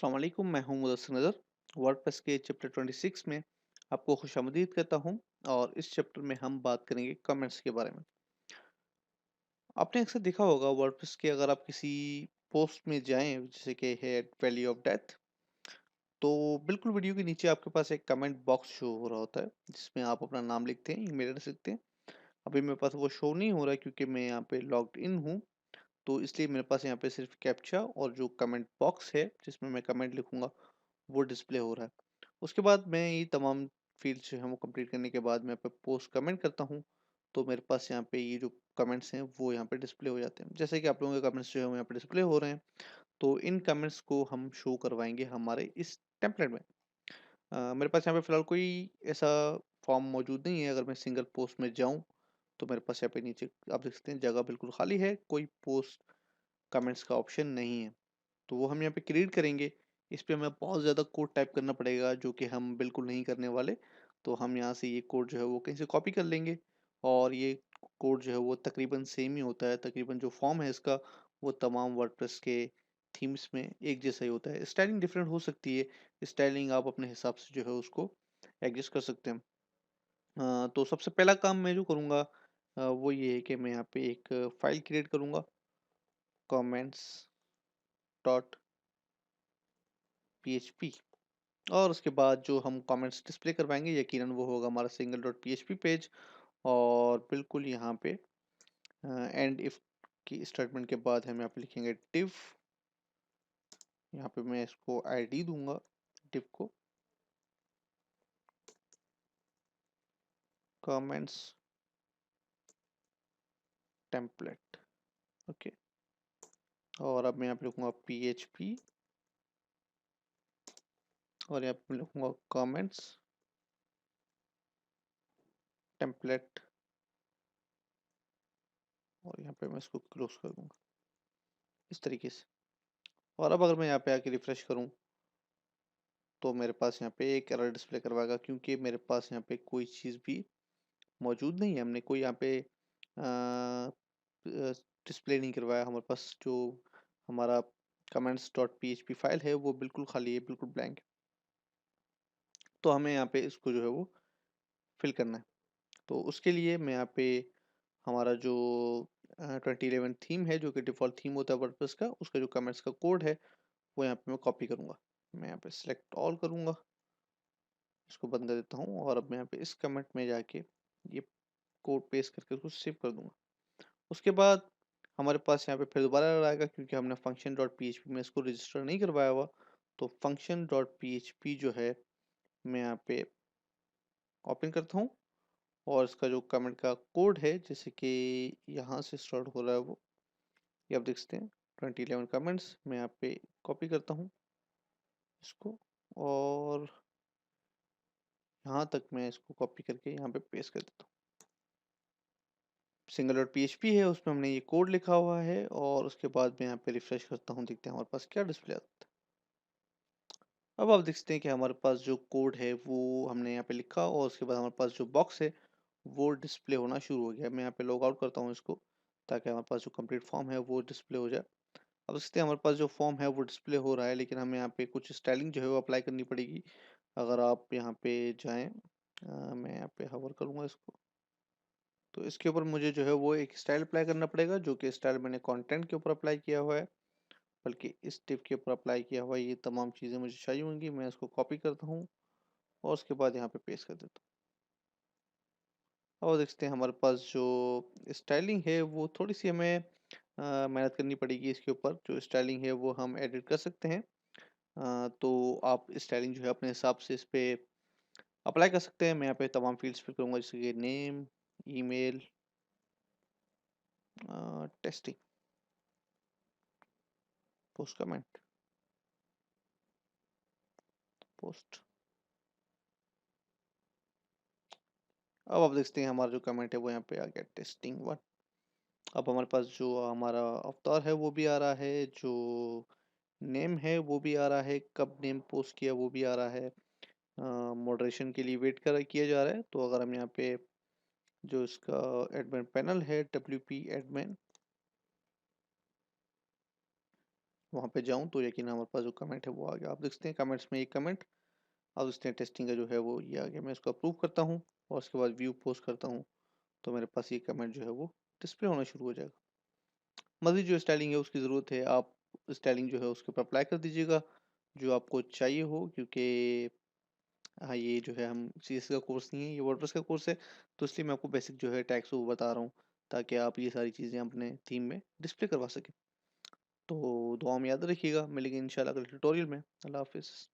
अस्सलाम वालेकुम, मैं हूं मुदस्सिर नज़र। वर्डप्रेस के चैप्टर 26 में आपको खुशामदीद कहता हूं। और इस चैप्टर में हम बात करेंगे कमेंट्स के बारे में। आपने अक्सर देखा होगा वर्डप्रेस के, अगर आप किसी पोस्ट में जाएं जैसे कि है वैली ऑफ डेथ, तो बिल्कुल वीडियो के नीचे आपके पास एक कमेंट बॉक्स शो हो रहा होता है जिसमें आप अपना नाम लिखते हैं, ईमेल एड्रेस लिखते हैं। अभी मेरे पास वो शो नहीं हो रहा है क्योंकि मैं यहाँ पे लॉग्ड इन हूँ, तो इसलिए मेरे पास यहाँ पे सिर्फ कैप्चा और जो कमेंट बॉक्स है जिसमें मैं कमेंट लिखूंगा वो डिस्प्ले हो रहा है। उसके बाद मैं ये तमाम फ़ील्ड्स जो हैं वो कंप्लीट करने के बाद मैं पे पोस्ट कमेंट करता हूँ, तो मेरे पास यहाँ पे ये जो कमेंट्स हैं वो यहाँ पे डिस्प्ले हो जाते हैं। जैसे कि आप लोगों के कमेंट्स जो हैं वो यहाँ पे डिस्प्ले हो रहे हैं, तो इन कमेंट्स को हम शो करवाएँगे हमारे इस टेम्पलेट में। मेरे पास यहाँ पे फ़िलहाल कोई ऐसा फॉर्म मौजूद नहीं है। अगर मैं सिंगल पोस्ट में जाऊँ, तो मेरे पास यहाँ पे नीचे आप देख सकते हैं जगह बिल्कुल खाली है, कोई पोस्ट कमेंट्स का ऑप्शन नहीं है। तो वो हम यहाँ पे क्रिएट करेंगे। इस पे हमें बहुत ज़्यादा कोड टाइप करना पड़ेगा जो कि हम बिल्कुल नहीं करने वाले। तो हम यहाँ से ये कोड जो है वो कहीं से कॉपी कर लेंगे, और ये कोड जो है वो तकरीबन सेम ही होता है। तकरीबन जो फॉर्म है इसका वो तमाम वर्डप्रेस के थीम्स में एक जैसा ही होता है। स्टाइलिंग डिफरेंट हो सकती है, स्टाइलिंग आप अपने हिसाब से जो है उसको एडजस्ट कर सकते हैं। तो सबसे पहला काम मैं जो करूँगा वो ये है कि मैं यहाँ पे एक फाइल क्रिएट करूँगा, कमेंट्स डॉट पीएचपी। और उसके बाद जो हम कमेंट्स डिस्प्ले करवाएंगे यकीनन वो होगा हमारा सिंगल डॉट पीएचपी पेज। और बिल्कुल यहाँ पे एंड इफ की स्टेटमेंट के बाद हम यहाँ पे लिखेंगे div। यहाँ पे मैं इसको आईडी दूंगा div को, कमेंट्स टेम्पलेट। ओके। और अब मैं यहाँ पे लिखूंगा पीएचपी, और यहाँ पे लिखूंगा कमेंट्स टेम्पलेट, और यहाँ पे मैं इसको क्लोज कर दूंगा इस तरीके से। और अब अगर मैं यहाँ पे आके रिफ्रेश करूँ, तो मेरे पास यहाँ पे एक एरर डिस्प्ले करवाएगा क्योंकि मेरे पास यहाँ पे कोई चीज़ भी मौजूद नहीं है। हमने कोई यहाँ पे डिस्प्ले नहीं करवाया। हमारे पास जो हमारा कमेंट्स डॉट पीएचपी फाइल है वो बिल्कुल खाली है, बिल्कुल ब्लैंक है। तो हमें यहाँ पे इसको जो है वो फिल करना है। तो उसके लिए मैं यहाँ पे हमारा जो 2011 थीम है जो कि डिफ़ॉल्ट थीम होता है वर्डप्रेस का, उसका जो कमेंट्स का कोड है वो यहाँ पे मैं कॉपी करूँगा। मैं यहाँ पे सिलेक्ट ऑल करूँगा, इसको बंद कर देता हूँ, और अब मैं यहाँ पे इस कमेंट में जाके ये कोड पेस्ट करके उसको सेव कर दूंगा। उसके बाद हमारे पास यहाँ पे फिर दोबारा एरर आएगा क्योंकि हमने फंक्शन डॉट पीएचपी में इसको रजिस्टर नहीं करवाया हुआ। तो फंक्शन डॉट पीएचपी जो है मैं यहाँ पे ओपन करता हूँ, और इसका जो कमेंट का कोड है जैसे कि यहाँ से स्टार्ट हो रहा है वो, ये आप देख सकते हैं 2011 कमेंट्स। मैं यहाँ पे कॉपी करता हूँ इसको, और यहाँ तक मैं इसको कॉपी करके यहाँ पे पेस्ट कर देता हूँ। सिंगल डॉट पीएचपी है, उसमें हमने ये कोड लिखा हुआ है, और उसके बाद मैं यहाँ पे रिफ्रेश करता हूँ, देखते हैं हमारे पास क्या डिस्प्ले आता है। अब आप देखते हैं कि हमारे पास जो कोड है वो हमने यहाँ पे लिखा, और उसके बाद हमारे पास जो बॉक्स है वो डिस्प्ले होना शुरू हो गया। मैं यहाँ पे लॉग आउट करता हूँ इसको, ताकि हमारे पास जो कंप्लीट फॉर्म है वो डिस्प्ले हो जाए। अब देखते हैं हमारे पास जो फॉर्म है वो डिस्प्ले हो रहा है, लेकिन हमें यहाँ पे कुछ स्टाइलिंग जो है वो अप्लाई करनी पड़ेगी। अगर आप यहाँ पे जाएँ, मैं यहाँ पे हवर करूँगा इसको, तो इसके ऊपर मुझे जो है वो एक स्टाइल अप्लाई करना पड़ेगा, जो कि स्टाइल मैंने कंटेंट के ऊपर अप्लाई किया हुआ है, बल्कि इस टिप के ऊपर अप्लाई किया हुआ है। ये तमाम चीज़ें मुझे चाहिए होंगी। मैं इसको कॉपी करता हूँ और उसके बाद यहाँ पे पेस्ट कर देता हूँ। और देखते हैं हमारे पास जो स्टाइलिंग है वो थोड़ी सी हमें मेहनत करनी पड़ेगी। इसके ऊपर जो स्टाइलिंग है वो हम एडिट कर सकते हैं। तो आप स्टाइलिंग जो है अपने हिसाब से इस पे अप्लाई कर सकते हैं। मैं यहाँ पे तमाम फील्ड्स फिल करूँगा जैसे कि name, email, testing, post comment, post. अब आप देखते हैं हमारा जो कमेंट है वो यहाँ पे आ गया, टेस्टिंग वन। अब हमारे पास जो हमारा अवतार है वो भी आ रहा है, जो नेम है वो भी आ रहा है, कब नेम पोस्ट किया वो भी आ रहा है। मॉडरेशन के लिए वेट कर किया जा रहा है। तो अगर हम यहाँ पे जो इसका एडमिन पैनल है, WP एडमिन, वहाँ पे जाऊँ तो यकीनन हमारे पास जो कमेंट है वो आ गया। आप देख सकते हैं कमेंट्स में एक कमेंट, अब देखते हैं टेस्टिंग का जो है वो ये आ गया। मैं इसको अप्रूव करता हूँ और उसके बाद व्यू पोस्ट करता हूँ, तो मेरे पास ये कमेंट जो है वो डिस्प्ले होना शुरू हो जाएगा। मज़ीद जो स्टाइलिंग है उसकी ज़रूरत है, आप स्टाइलिंग जो है उसके ऊपर अप्लाई कर दीजिएगा, जो आपको चाहिए हो, क्योंकि हाँ, ये जो है हम सीएस का कोर्स नहीं है, ये वर्डप्रेस का कोर्स है, तो इसलिए मैं आपको बेसिक जो है टैग्स वो बता रहा हूँ, ताकि आप ये सारी चीज़ें अपने थीम में डिस्प्ले करवा सकें। तो दुआ में याद रखिएगा, मिलेंगे इंशाल्लाह अगले ट्यूटोरियल में। अल्लाह हाफ़िज़।